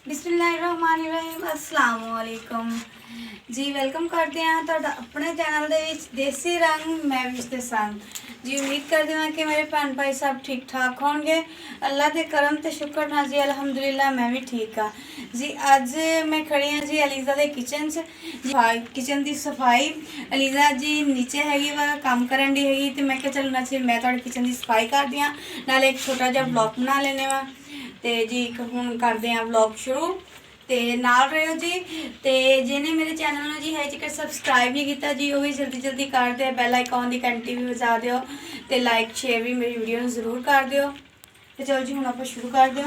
बिस्मिल्लाहिर्रहमानिर्रहीम अस्सलाम वालेकुम जी। वेलकम करते हैं तुहाडा अपने चैनल दे विच देसी रंग महविश दे संग जी। उम्मीद करते हैं कि मेरे भैन भाई सब ठीक ठाक होंगे। अल्लाह के करम ते शुक्र ना जी, अलहमदुलिल्लाह मैं भी ठीक हाँ जी। अज मैं खड़ी हाँ जी अलीज़ा दे किचन च जी। किचन की सफाई अलीज़ा जी नीचे हैगी वा काम करन दी हैगी, तो मैं क्या चलना चाहिए मैं थोड़ी किचन की सफाई कर दियाँ, नाले एक छोटा जिहा ब्लॉग बना लेने वा। तो जी हुण करते हैं व्लॉग शुरू, तो नाल रहो जी। तो जिन्हें मेरे चैनल में जी है जेकर सबसक्राइब नहीं किया जी, वो भी जल्दी जल्दी कर दे, बैल आइकॉन की घंटी भी बजा दो, तो लाइक शेयर भी मेरी वीडियो में जरूर कर दो। तो चलो जी हुण आपां शुरू कर दो।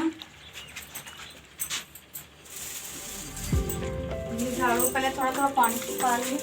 झाड़ू पहले थोड़ा थोड़ा पानी पा ली।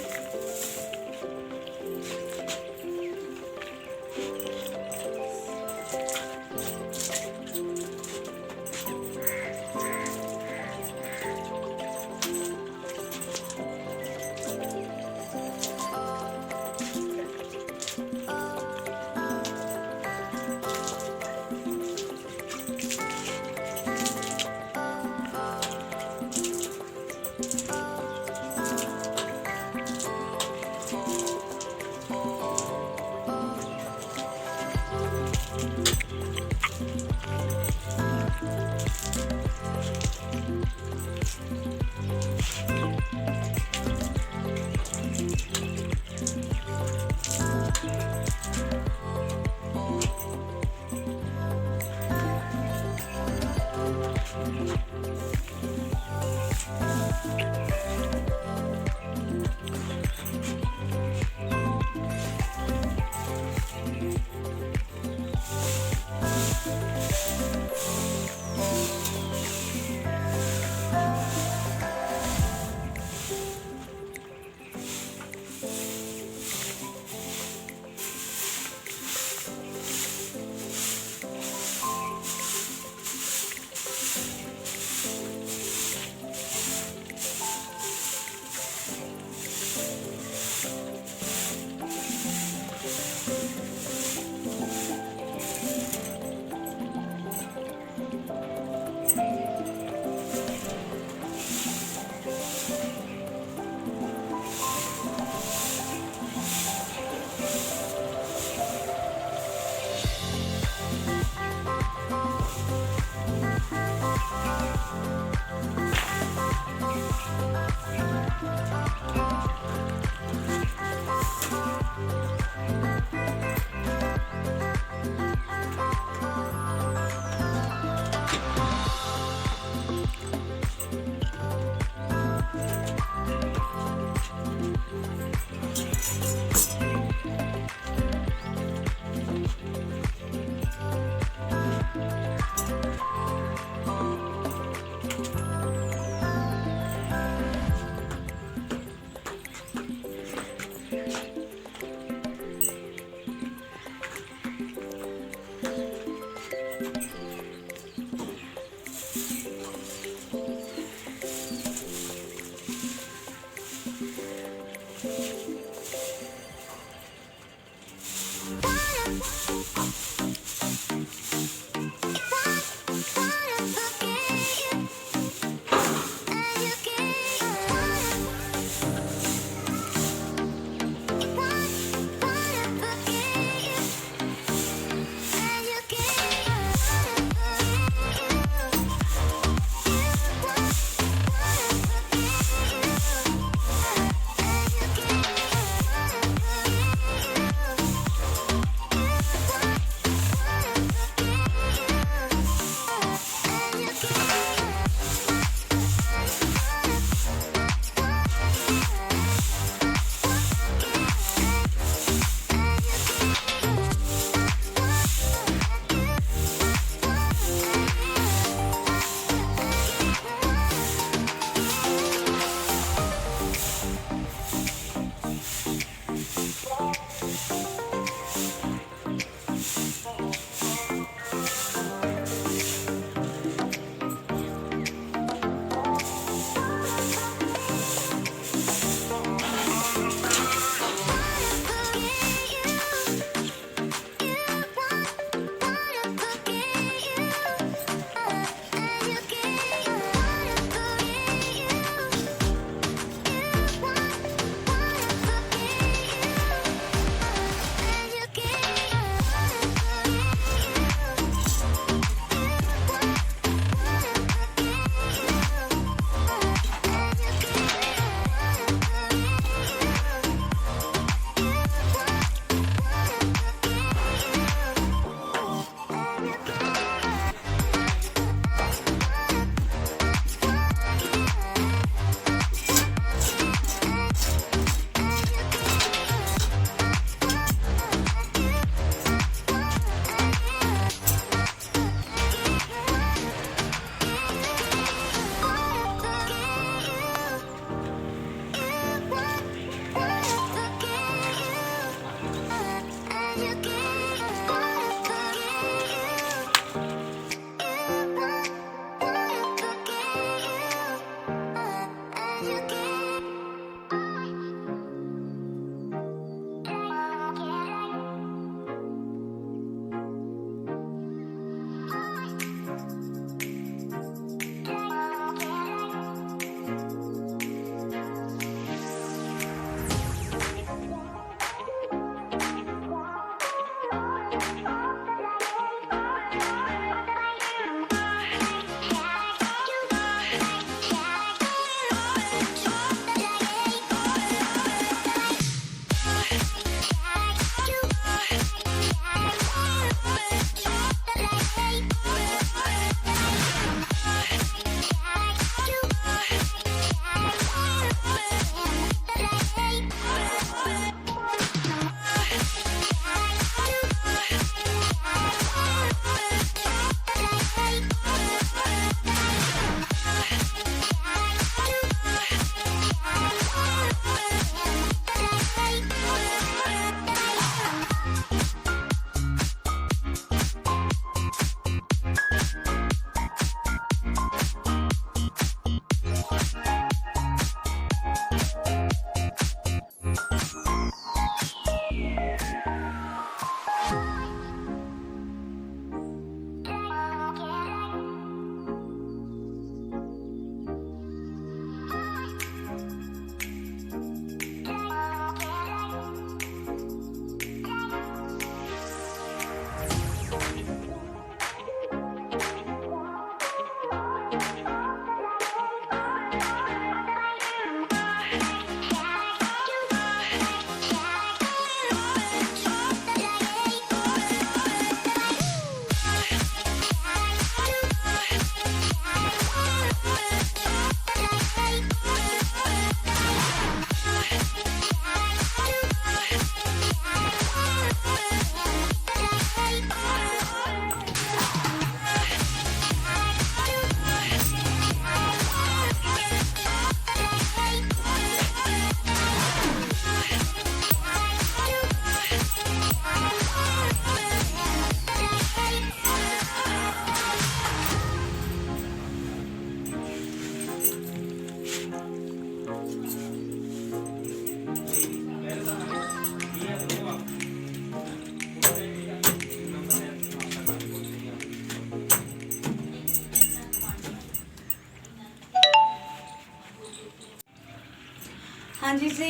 हाँ जी जी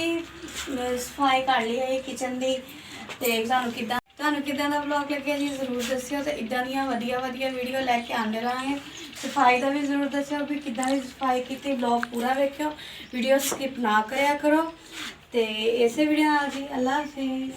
सफाई कर ली है किचन की तो ਤੁਹਾਨੂੰ ਕਿਦਾਂ ਦਾ ਵਲੌਗ ਲੱਗਿਆ ਜੀ ਜ਼ਰੂਰ ਦੱਸਿਓ ਤੇ ਇਦਾਂ ਦੀਆਂ ਵਧੀਆ ਵੀਡੀਓ ਲੈ ਕੇ ਆਉਂਦੇ ਰਹਾਂਗੇ। ਸਫਾਈ ਦਾ ਵੀ ਜ਼ਰੂਰ ਦੱਸਿਓ ਵੀ ਕਿੱਦਾਂ ਦੀ ਸਫਾਈ ਕੀਤੀ। ਵਲੌਗ ਪੂਰਾ ਵੇਖਿਓ, ਵੀਡੀਓ ਸਕਿਪ ਨਾ ਕਰਿਆ ਕਰੋ। ਤੇ ਇਸੇ ਵੀਡੀਓ ਨਾਲ ਜੀ ਅੱਲਾ ਹਾਫਿਜ਼।